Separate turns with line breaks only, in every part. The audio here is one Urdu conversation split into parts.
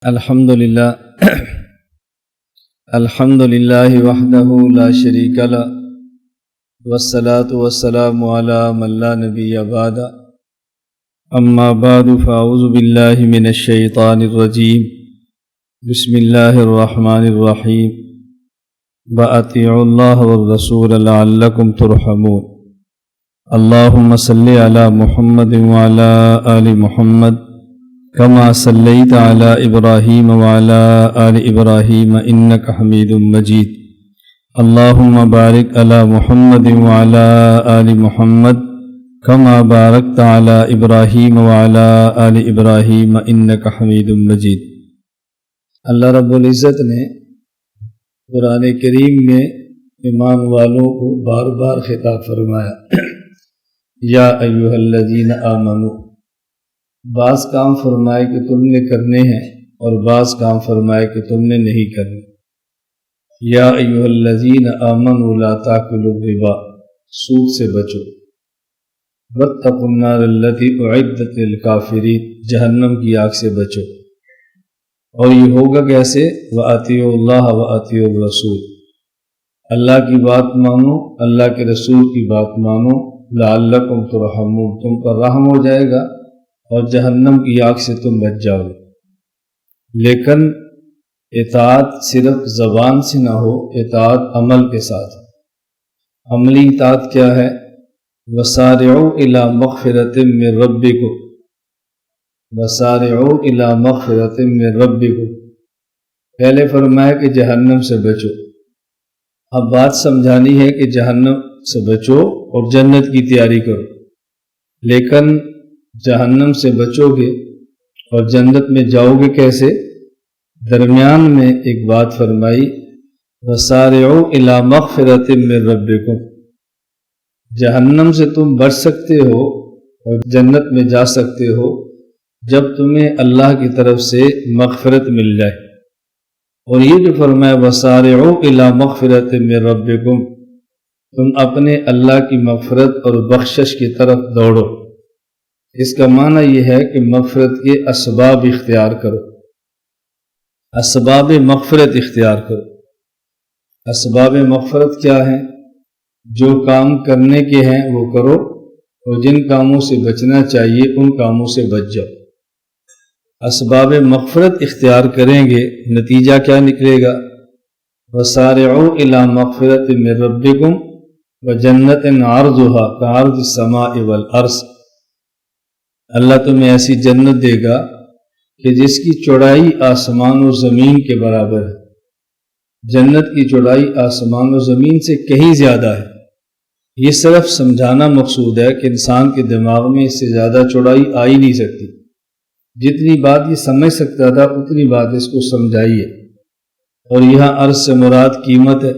الحمدللہ الحمدللہ وحدہ لا شریک لہ والصلاة والسلام علی من لا نبی بعد اما بعد فاعوذ باللہ من الشیطان الرجیم بسم اللہ الرحمن الرحیم وَأَطِیعُوا اللَّهَ وَالرَّسُولَ لَعَلَّكُمْ تُرْحَمُونَ اللہم صلی علی محمد وعلی آل محمد كما صليت على إبراهيم وعلى آل إبراهيم إنك حميد مجيد اللهم بارك على محمد وعلى آل محمد كما باركت على إبراهيم وعلى آل إبراهيم إنك حميد مجيد۔ اللہ رب العزت نے قرآن کریم میں ایمان والوں کو بار بار خطاب فرمایا، یا ایھا الذین آمنوا، بعض کام فرمائے کہ تم نے کرنے ہیں اور بعض کام فرمائے کہ تم نے نہیں کرنے۔ یا ایھا الذین آمنوا لا تاکلوا الربا، سود سے بچو، واتقوا النار التی اعدت للکافرین، جہنم کی آگ سے بچو۔ اور یہ ہوگا کیسے؟ وَأَطِیعُوا اللَّهَ وَأَطِیعُوا الرَّسُولَ، اللہ کی بات مانو، اللہ کے رسول کی بات مانو، لعلکم ترحمون، تم پر رحم ہو جائے گا اور جہنم کی آگ سے تم بچ جاؤ گے۔ لیکن اطاعت صرف زبان سے نہ ہو، اطاعت عمل کے ساتھ۔ عملی اطاعت کیا ہے؟ وَسَارِعُوا إِلَى مَغْفِرَةٍ مِّن رَبِّكُمْ، وَسَارِعُوا إِلَى مَغْفِرَةٍ مِّن رَبِّكُمْ، پہلے فرمایا کہ جہنم سے بچو۔ اب بات سمجھانی ہے کہ جہنم سے بچو اور جنت کی تیاری کرو، لیکن جہنم سے بچو گے اور جنت میں جاؤ گے کیسے؟ درمیان میں ایک بات فرمائی، وَسَارِعُوا إِلَى مَغْفِرَةٍ مِّن رَبِّكُمْ، جہنم سے تم بچ سکتے ہو اور جنت میں جا سکتے ہو جب تمہیں اللہ کی طرف سے مغفرت مل جائے۔ اور یہ جو فرمایا وَسَارِعُوا إِلَى مَغْفِرَةٍ مِّن رَبِّكُمْ، تم اپنے اللہ کی مغفرت اور بخشش کی طرف دوڑو۔ اس کا معنی یہ ہے کہ مغفرت کے اسباب اختیار کرو، اسباب مغفرت اختیار کرو۔ اسباب مغفرت کیا ہیں؟ جو کام کرنے کے ہیں وہ کرو، اور جن کاموں سے بچنا چاہیے ان کاموں سے بچ جاؤ۔ اسباب مغفرت اختیار کریں گے، نتیجہ کیا نکلے گا؟ وَسَارِعُوا إِلَى مَغْفِرَةٍ مِّن رَبِّكُمْ وَجَنَّةٍ عَرْضُهَا كَعَرْضِ السَّمَاءِ وَالْأَرْضِ، اللہ تمہیں ایسی جنت دے گا کہ جس کی چوڑائی آسمان و زمین کے برابر ہے۔ جنت کی چوڑائی آسمان و زمین سے کہیں زیادہ ہے۔ یہ صرف سمجھانا مقصود ہے کہ انسان کے دماغ میں اس سے زیادہ چوڑائی آ ہی نہیں سکتی۔ جتنی بات یہ سمجھ سکتا تھا اتنی بات اس کو سمجھائیے۔ اور یہاں عرض سے مراد قیمت ہے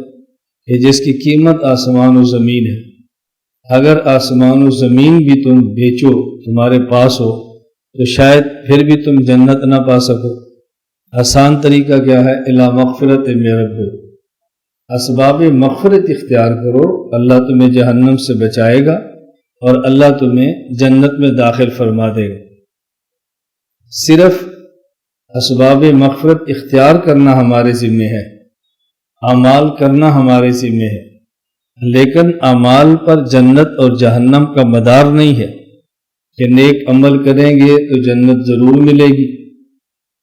کہ جس کی قیمت آسمان و زمین ہے۔ اگر آسمان و زمین بھی تم بیچو، تمہارے پاس ہو، تو شاید پھر بھی تم جنت نہ پا سکو۔ آسان طریقہ کیا ہے؟ اِلیٰ مغفرۃ من ربک، اسباب مغفرت اختیار کرو، اللہ تمہیں جہنم سے بچائے گا اور اللہ تمہیں جنت میں داخل فرما دے گا۔ صرف اسباب مغفرت اختیار کرنا ہمارے ذمہ ہے، اعمال کرنا ہمارے ذمہ ہے، لیکن اعمال پر جنت اور جہنم کا مدار نہیں ہے کہ نیک عمل کریں گے تو جنت ضرور ملے گی،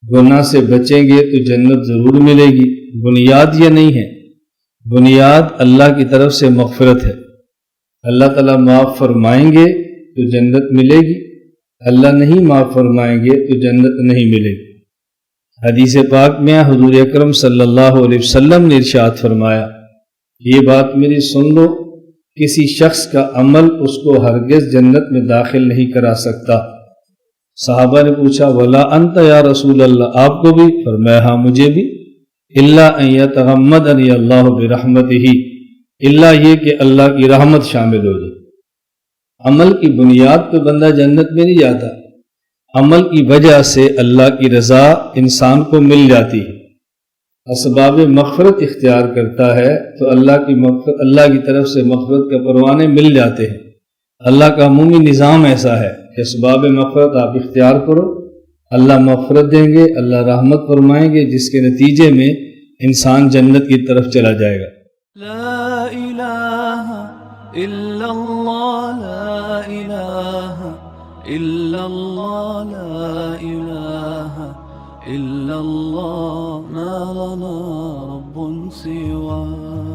گناہ سے بچیں گے تو جنت ضرور ملے گی۔ بنیاد یہ نہیں ہے، بنیاد اللہ کی طرف سے مغفرت ہے۔ اللہ تعالیٰ معاف فرمائیں گے تو جنت ملے گی، اللہ نہیں معاف فرمائیں گے تو جنت نہیں ملے گی۔ حدیث پاک میں حضور اکرم صلی اللہ علیہ وسلم نے ارشاد فرمایا، یہ بات میری سن لو، کسی شخص کا عمل اس کو ہرگز جنت میں داخل نہیں کرا سکتا۔ صحابہ نے پوچھا ولا انت یا رسول اللہ، آپ کو بھی؟ فرمایا ہاں مجھے بھی۔ الا ان یتغمدنی اللہ برحمتہ، الا یہ کہ اللہ کی رحمت شامل ہو جائے۔ عمل کی بنیاد پہ بندہ جنت میں نہیں جاتا، عمل کی وجہ سے اللہ کی رضا انسان کو مل جاتی ہے۔ اسباب مغفرت اختیار کرتا ہے تو اللہ کی طرف سے مغفرت کے پروانے مل جاتے ہیں۔ اللہ کا عمومی نظام ایسا ہے کہ اسباب مغفرت آپ اختیار کرو، اللہ مغفرت دیں گے، اللہ رحمت فرمائیں گے، جس کے نتیجے میں انسان جنت کی طرف چلا جائے گا۔
لا الہ الا اللہ، لا الہ الا اللہ، لا الہ الا اللہ، ما لنا رب سواه۔